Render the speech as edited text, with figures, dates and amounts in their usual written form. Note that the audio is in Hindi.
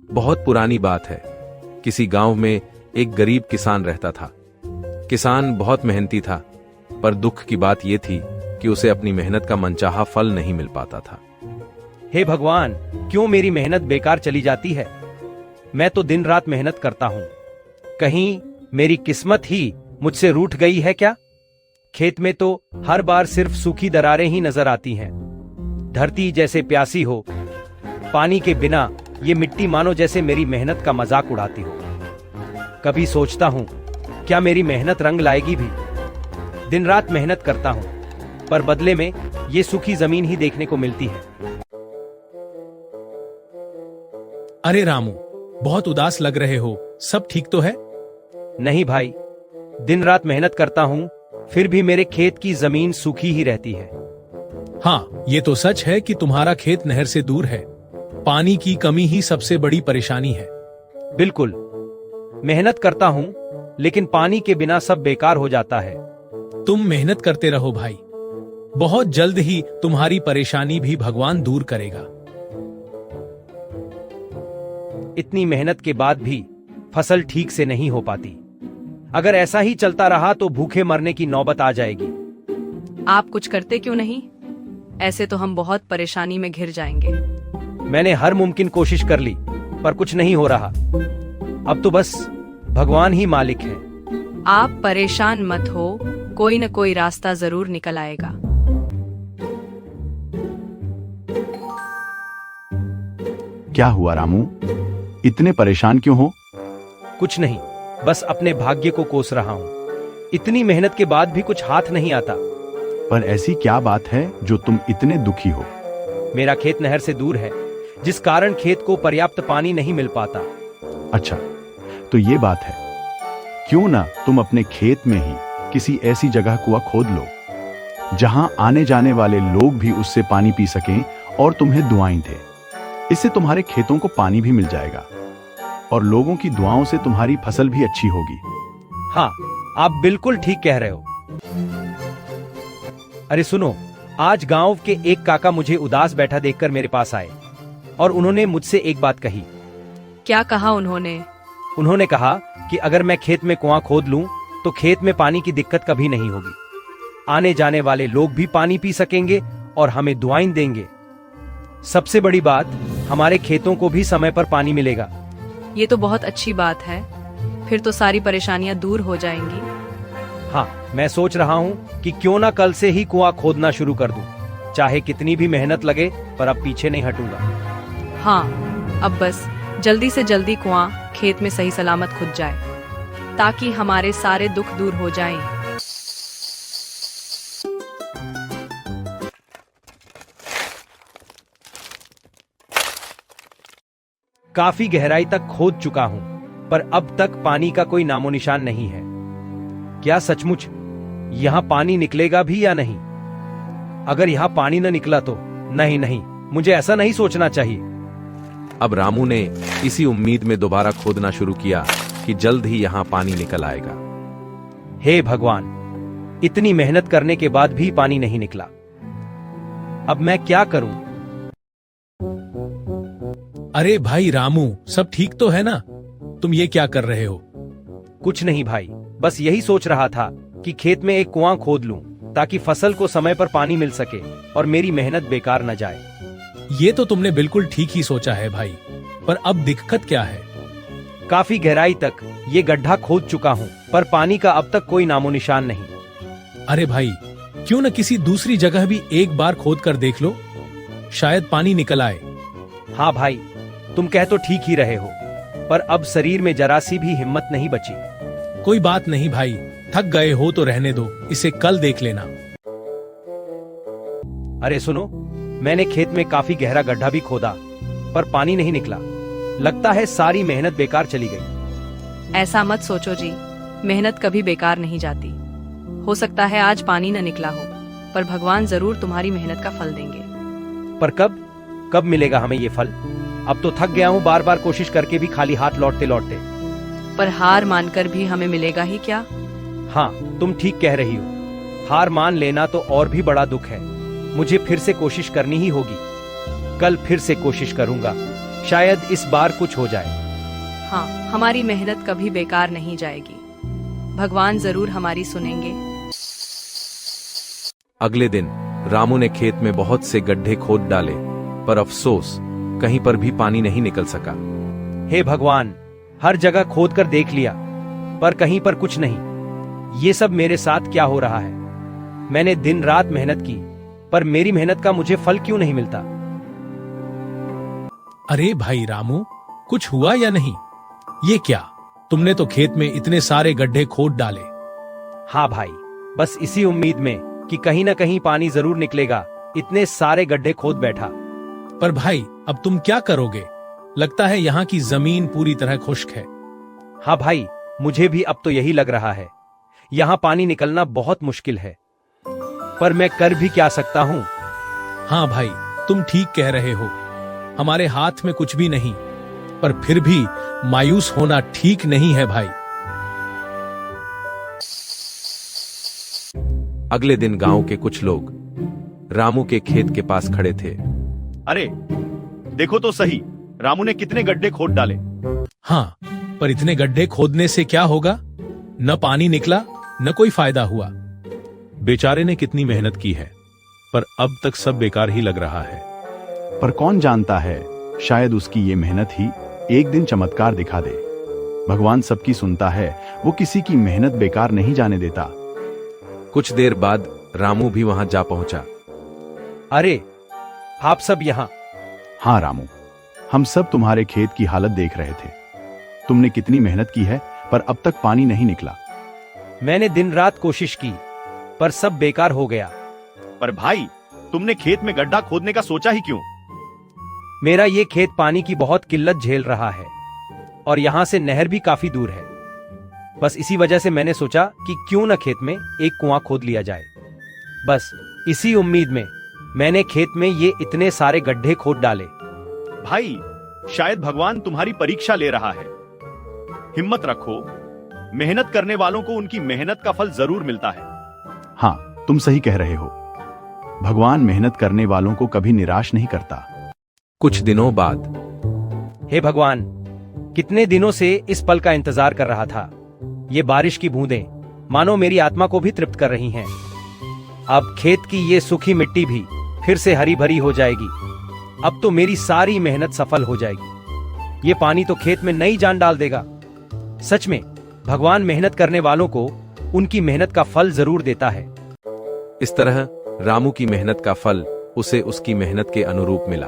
बहुत पुरानी बात है। किसी गांव में एक गरीब किसान रहता था। किसान बहुत मेहनती था, पर दुख की बात यह थी कि उसे अपनी मेहनत का मनचाहा फल नहीं मिल पाता था। हे भगवान, क्यों मेरी मेहनत बेकार चली जाती है? मैं तो दिन रात मेहनत करता हूं। कहीं मेरी किस्मत ही मुझसे रूठ गई है क्या? खेत में तो हर बार सिर्फ सूखी दरारें ही नजर आती हैं। धरती जैसे प्यासी हो, पानी के बिना ये मिट्टी मानो जैसे मेरी मेहनत का मजाक उड़ाती हो। कभी सोचता हूं, क्या मेरी मेहनत रंग लाएगी भी? दिन रात मेहनत करता हूं, पर बदले में ये सूखी जमीन ही देखने को मिलती है। अरे रामू, बहुत उदास लग रहे हो। सब ठीक तो है? नहीं भाई, दिन रात मेहनत करता हूं, फिर भी मेरे खेत की जमीन सूखी ही रहती है। हाँ, ये तो सच है कि तुम्हारा खेत नहर से दूर है। पानी की कमी ही सबसे बड़ी परेशानी है। बिल्कुल, मेहनत करता हूं, लेकिन पानी के बिना सब बेकार हो जाता है। तुम मेहनत करते रहो भाई, बहुत जल्द ही तुम्हारी परेशानी भी भगवान दूर करेगा। इतनी मेहनत के बाद भी फसल ठीक से नहीं हो पाती। अगर ऐसा ही चलता रहा तो भूखे मरने की नौबत आ जाएगी। आप कुछ करते क्यों नहीं? ऐसे तो हम बहुत परेशानी में घिर जाएंगे। मैंने हर मुमकिन कोशिश कर ली, पर कुछ नहीं हो रहा। अब तो बस भगवान ही मालिक है। आप परेशान मत हो, कोई न कोई रास्ता जरूर निकल आएगा। क्या हुआ रामू, इतने परेशान क्यों हो? कुछ नहीं, बस अपने भाग्य को कोस रहा हूं। इतनी मेहनत के बाद भी कुछ हाथ नहीं आता। पर ऐसी क्या बात है जो तुम इतने दुखी हो? मेरा खेत नहर से दूर है, जिस कारण खेत को पर्याप्त पानी नहीं मिल पाता। अच्छा, तो ये बात है। क्यों ना तुम अपने खेत में ही किसी ऐसी जगह कुआं खोद लो जहां आने जाने वाले लोग भी उससे पानी पी सकें और तुम्हें दुआएं दें। इससे तुम्हारे खेतों को पानी भी मिल जाएगा और लोगों की दुआओं से तुम्हारी फसल भी अच्छी होगी। हाँ, आप बिल्कुल ठीक कह रहे हो। अरे सुनो, आज गांव के एक काका मुझे उदास बैठा देखकर मेरे पास आए और उन्होंने मुझसे एक बात कही। क्या कहा उन्होंने? उन्होंने कहा कि अगर मैं खेत में कुआं खोद लूं तो खेत में पानी की दिक्कत कभी नहीं होगी। आने जाने वाले लोग भी पानी पी सकेंगे और हमें दुआएं देंगे। सबसे बड़ी बात, हमारे खेतों को भी समय पर पानी मिलेगा। ये तो बहुत अच्छी बात है। फिर तो सारी परेशानियां दूर हो जाएंगी। हाँ, मैं सोच रहा हूँ कि क्यों ना कल से ही कुआं खोदना शुरू कर दूं। चाहे कितनी भी मेहनत लगे, पर अब पीछे नहीं हटूंगा। हाँ, अब बस जल्दी से जल्दी कुआं खेत में सही सलामत खुद जाए, ताकि हमारे सारे दुख दूर हो जाएं। काफी गहराई तक खोद चुका हूं, पर अब तक पानी का कोई नामो निशान नहीं है। क्या सचमुच यहां पानी निकलेगा भी या नहीं? अगर यहां पानी न निकला तो नहीं, मुझे ऐसा नहीं सोचना चाहिए। अब रामू ने इसी उम्मीद में दोबारा खोदना शुरू किया कि जल्द ही यहां पानी निकल आएगा। हे भगवान, इतनी मेहनत करने के बाद भी पानी नहीं निकला। अब मैं क्या करूं? अरे भाई रामू, सब ठीक तो है ना? तुम ये क्या कर रहे हो? कुछ नहीं भाई, बस यही सोच रहा था कि खेत में एक कुआं खोद लूं ताकि फसल को समय पर पानी मिल सके और मेरी मेहनत बेकार न जाए। ये तो तुमने बिल्कुल ठीक ही सोचा है भाई, पर अब दिक्कत क्या है? काफी गहराई तक ये गड्ढा खोद चुका हूं, पर पानी का अब तक कोई नामो निशान नहीं। अरे भाई, क्यों न किसी दूसरी जगह भी एक बार खोद कर देख लो, शायद पानी निकल आए। हाँ भाई, तुम कह तो ठीक ही रहे हो, पर अब शरीर में जरा सी भी हिम्मत नहीं बची। कोई बात नहीं भाई, थक गए हो तो रहने दो, इसे कल देख लेना। अरे सुनो, मैंने खेत में काफी गहरा गड्ढा भी खोदा, पर पानी नहीं निकला। लगता है सारी मेहनत बेकार चली गई। ऐसा मत सोचो जी, मेहनत कभी बेकार नहीं जाती। हो सकता है आज पानी न निकला हो, पर भगवान जरूर तुम्हारी मेहनत का फल देंगे। पर कब मिलेगा हमें ये फल? अब तो थक गया हूँ बार बार कोशिश करके भी खाली हाथ लौटते लौटते। पर हार मानकर भी हमें मिलेगा ही क्या? हाँ, तुम ठीक कह रही हो। हार मान लेना तो और भी बड़ा दुख है। मुझे फिर से कोशिश करनी ही होगी। कल फिर से कोशिश करूंगा। शायद इस बार कुछ हो जाए। हाँ, हमारी मेहनत कभी बेकार नहीं जाएगी। भगवान जरूर हमारी सुनेंगे। अगले दिन रामू ने खेत में बहुत से गड्ढे खोद डाले, पर अफसोस कहीं पर भी पानी नहीं निकल सका। हे भगवान, हर जगह खोद कर देख लिया, पर कहीं पर कुछ नहीं। ये सब मेरे साथ क्या हो रहा है? मैंने दिन रात मेहनत की, पर मेरी मेहनत का मुझे फल क्यों नहीं मिलता? अरे भाई रामू, कुछ हुआ या नहीं? ये क्या, तुमने तो खेत में इतने सारे गड्ढे खोद डाले। हाँ भाई, बस इसी उम्मीद में कि कहीं ना कहीं पानी जरूर निकलेगा, इतने सारे गड्ढे खोद बैठा। पर भाई, अब तुम क्या करोगे? लगता है यहाँ की जमीन पूरी तरह खुश्क है। हाँ भाई, मुझे भी अब तो यही लग रहा है। यहाँ पानी निकलना बहुत मुश्किल है, पर मैं कर भी क्या सकता हूँ? हाँ भाई, तुम ठीक कह रहे हो। हमारे हाथ में कुछ भी नहीं, पर फिर भी मायूस होना ठीक नहीं है भाई। अगले दिन गांव के कुछ लोग रामू के खेत के पास खड़े थे। अरे देखो तो सही, रामू ने कितने गड्ढे खोद डाले। हाँ, पर इतने गड्ढे खोदने से क्या होगा? न पानी निकला, न कोई फायदा हुआ। बेचारे ने कितनी मेहनत की है, पर अब तक सब बेकार ही लग रहा है। पर कौन जानता है, शायद उसकी ये मेहनत ही एक दिन चमत्कार दिखा दे। भगवान सबकी सुनता है, वो किसी की मेहनत बेकार नहीं जाने देता। कुछ देर बाद रामू भी वहां जा पहुंचा। अरे, आप सब यहाँ? हाँ रामू, हम सब तुम्हारे खेत की हालत देख रहे थे। तुमने कितनी मेहनत की है, पर अब तक पानी नहीं निकला। मैंने दिन रात कोशिश की, पर सब बेकार हो गया। पर भाई, तुमने खेत में गड्ढा खोदने का सोचा ही क्यों? मेरा ये खेत पानी की बहुत किल्लत झेल रहा है, और यहाँ से नहर भी काफी दूर है। बस इसी वजह से मैंने सोचा कि क्यों न खेत में एक कुआं खोद लिया जाए। बस इसी उम्मीद में मैंने खेत में ये इतने सारे गड्ढे खोद डाले। भाई, शायद भगवान तुम्हारी परीक्षा ले रहा है। हिम्मत रखो, मेहनत करने वालों को उनकी मेहनत का फल जरूर मिलता है। हाँ, तुम सही कह रहे हो। भगवान मेहनत करने वालों को कभी निराश नहीं करता। कुछ दिनों बाद हे भगवान, कितने दिनों से इस पल का इंतजार कर रहा था। ये बारिश की बूंदें मानो मेरी आत्मा को भी तृप्त कर रही हैं। अब खेत की ये सूखी मिट्टी भी फिर से हरी भरी हो जाएगी। अब तो मेरी सारी मेहनत सफल हो जाएगी। ये पानी तो खेत में नई जान डाल देगा। सच में भगवान मेहनत करने वालों को उनकी मेहनत का फल जरूर देता है। इस तरह रामू की मेहनत का फल उसे उसकी मेहनत के अनुरूप मिला।